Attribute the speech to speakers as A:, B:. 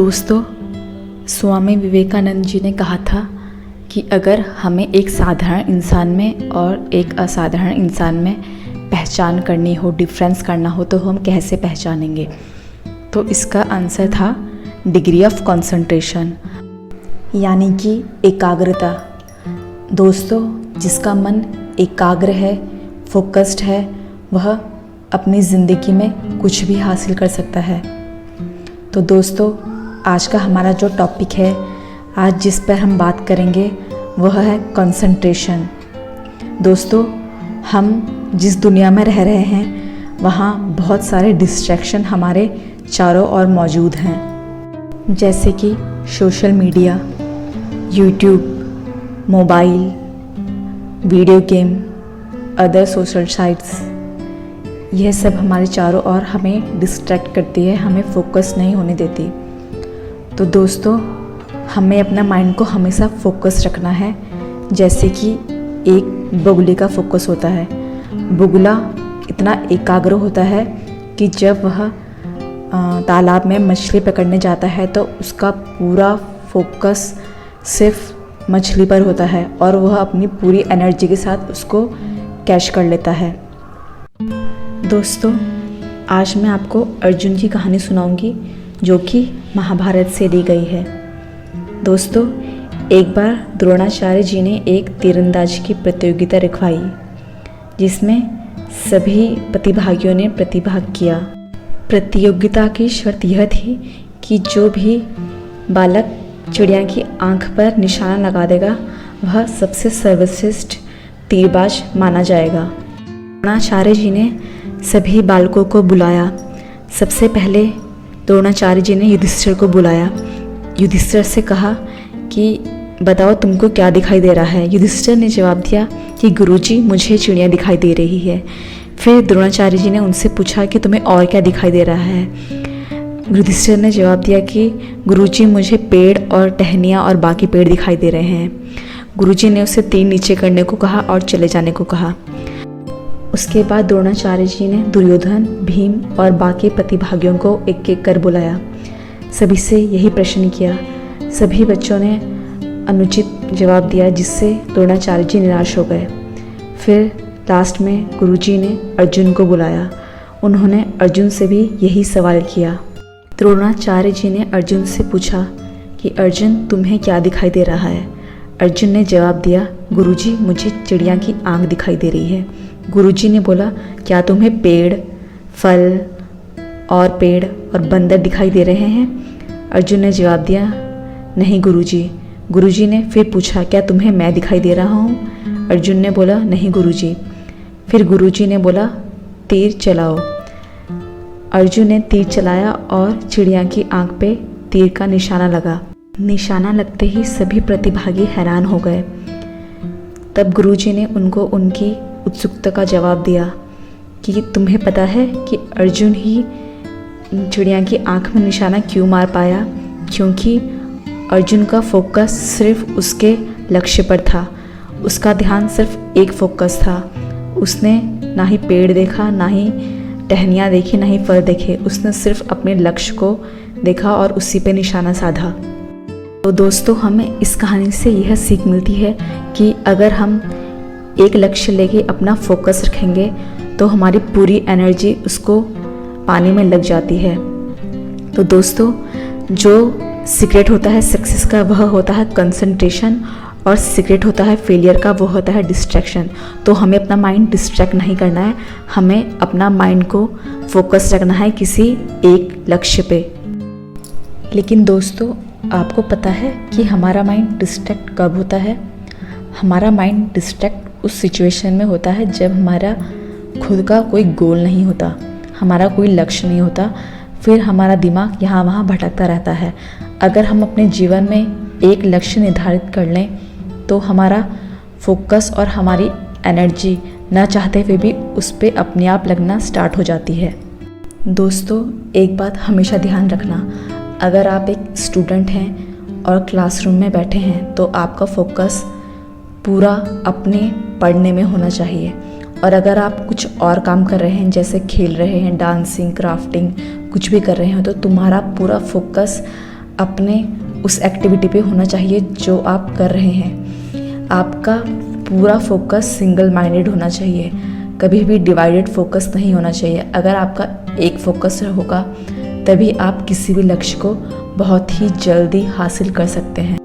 A: दोस्तों, स्वामी विवेकानंद जी ने कहा था कि अगर हमें एक साधारण इंसान में और एक असाधारण इंसान में पहचान करनी हो, डिफरेंस करना हो, तो हम कैसे पहचानेंगे। तो इसका आंसर था डिग्री ऑफ कंसंट्रेशन, यानी कि एकाग्रता। दोस्तों, जिसका मन एकाग्र है, फोकस्ड है, वह अपनी ज़िंदगी में कुछ भी हासिल कर सकता है। तो दोस्तों, आज का हमारा जो टॉपिक है, आज जिस पर हम बात करेंगे, वह है कंसंट्रेशन। दोस्तों, हम जिस दुनिया में रह रहे हैं, वहाँ बहुत सारे डिस्ट्रैक्शन हमारे चारों ओर मौजूद हैं, जैसे कि social media, YouTube, mobile, video game, other social sites. यह सब हमारे चारों ओर हमें डिस्ट्रैक्ट करती है, हमें फोकस नहीं होने देती। तो दोस्तों, हमें अपना माइंड को हमेशा फोकस रखना है, जैसे कि एक बगुले का फोकस होता है। बगुला इतना एकाग्र होता है कि जब वह तालाब में मछली पकड़ने जाता है तो उसका पूरा फोकस सिर्फ मछली पर होता है और वह अपनी पूरी एनर्जी के साथ उसको कैच कर लेता है। दोस्तों, आज मैं आपको अर्जुन की कहानी सुनाऊंगी, जो कि महाभारत से ली गई है। दोस्तों, एक बार द्रोणाचार्य जी ने एक तीरंदाजी की प्रतियोगिता रखवाई, जिसमें सभी प्रतिभागियों ने प्रतिभाग किया। प्रतियोगिता की शर्त यह थी कि जो भी बालक चिड़िया की आंख पर निशाना लगा देगा, वह सबसे सर्वश्रेष्ठ तीरबाज माना जाएगा। द्रोणाचार्य जी ने सभी बालकों को बुलाया। सबसे पहले द्रोणाचार्य जी ने युधिष्ठिर को बुलाया। युधिष्ठिर से कहा कि बताओ, तुमको क्या दिखाई दे रहा है। युधिष्ठिर ने जवाब दिया कि गुरुजी, मुझे चिड़िया दिखाई दे रही है। फिर द्रोणाचार्य जी ने उनसे पूछा कि तुम्हें और क्या दिखाई दे रहा है। युधिष्ठिर ने जवाब दिया कि गुरुजी, मुझे पेड़ और टहनियाँ और बाकी पेड़ दिखाई दे रहे हैं। गुरुजी ने उसे तीर नीचे करने को कहा और चले जाने को कहा। उसके बाद द्रोणाचार्य जी ने दुर्योधन, भीम और बाकी प्रतिभागियों को एक एक कर बुलाया। सभी से यही प्रश्न किया। सभी बच्चों ने अनुचित जवाब दिया, जिससे द्रोणाचार्य जी निराश हो गए। फिर लास्ट में गुरुजी ने अर्जुन को बुलाया। उन्होंने अर्जुन से भी यही सवाल किया। द्रोणाचार्य जी ने अर्जुन से पूछा कि अर्जुन, तुम्हें क्या दिखाई दे रहा है। अर्जुन ने जवाब दिया, गुरुजी, मुझे चिड़िया की आंख दिखाई दे रही है। गुरुजी ने बोला, क्या तुम्हें पेड़, फल और पेड़ और बंदर दिखाई दे रहे हैं। अर्जुन ने जवाब दिया, नहीं गुरुजी। गुरुजी ने फिर पूछा, क्या तुम्हें मैं दिखाई दे रहा हूँ। अर्जुन ने बोला, नहीं गुरुजी। फिर गुरुजी ने बोला, तीर चलाओ। अर्जुन ने तीर चलाया और चिड़िया की आंख पे तीर का निशाना लगा। निशाना लगते ही सभी प्रतिभागी हैरान हो गए। तब गुरुजी ने उनको उनकी उत्सुकता का जवाब दिया कि तुम्हें पता है कि अर्जुन ही चिड़िया की आंख में निशाना क्यों मार पाया। क्योंकि अर्जुन का फोकस सिर्फ उसके लक्ष्य पर था। उसका ध्यान सिर्फ एक फोकस था। उसने ना ही पेड़ देखा, ना ही टहनियाँ देखी, ना ही फल देखे। उसने सिर्फ अपने लक्ष्य को देखा और उसी पे निशाना साधा। तो दोस्तों, हमें इस कहानी से यह सीख मिलती है कि अगर हम एक लक्ष्य लेके अपना फोकस रखेंगे तो हमारी पूरी एनर्जी उसको पाने में लग जाती है। तो दोस्तों, जो सीक्रेट होता है सक्सेस का, वह होता है कंसंट्रेशन, और सीक्रेट होता है फेलियर का, वो होता है डिस्ट्रैक्शन। तो हमें अपना माइंड डिस्ट्रैक्ट नहीं करना है, हमें अपना माइंड को फोकस रखना है किसी एक लक्ष्य पे। लेकिन दोस्तों, आपको पता है कि हमारा माइंड डिस्ट्रैक्ट कब होता है। हमारा माइंड डिस्ट्रैक्ट उस सिचुएशन में होता है जब हमारा खुद का कोई गोल नहीं होता, हमारा कोई लक्ष्य नहीं होता। फिर हमारा दिमाग यहाँ वहाँ भटकता रहता है। अगर हम अपने जीवन में एक लक्ष्य निर्धारित कर लें तो हमारा फोकस और हमारी एनर्जी न चाहते हुए भी उस पर अपने आप लगना स्टार्ट हो जाती है। दोस्तों, एक बात हमेशा ध्यान रखना, अगर आप एक स्टूडेंट हैं और क्लासरूम में बैठे हैं तो आपका फोकस पूरा अपने पढ़ने में होना चाहिए। और अगर आप कुछ और काम कर रहे हैं, जैसे खेल रहे हैं, डांसिंग, क्राफ्टिंग, कुछ भी कर रहे हो, तो तुम्हारा पूरा फोकस अपने उस एक्टिविटी पे होना चाहिए जो आप कर रहे हैं। आपका पूरा फोकस सिंगल माइंडेड होना चाहिए, कभी भी डिवाइडेड फोकस नहीं होना चाहिए। अगर आपका एक फोकस होगा तभी आप किसी भी लक्ष्य को बहुत ही जल्दी हासिल कर सकते हैं।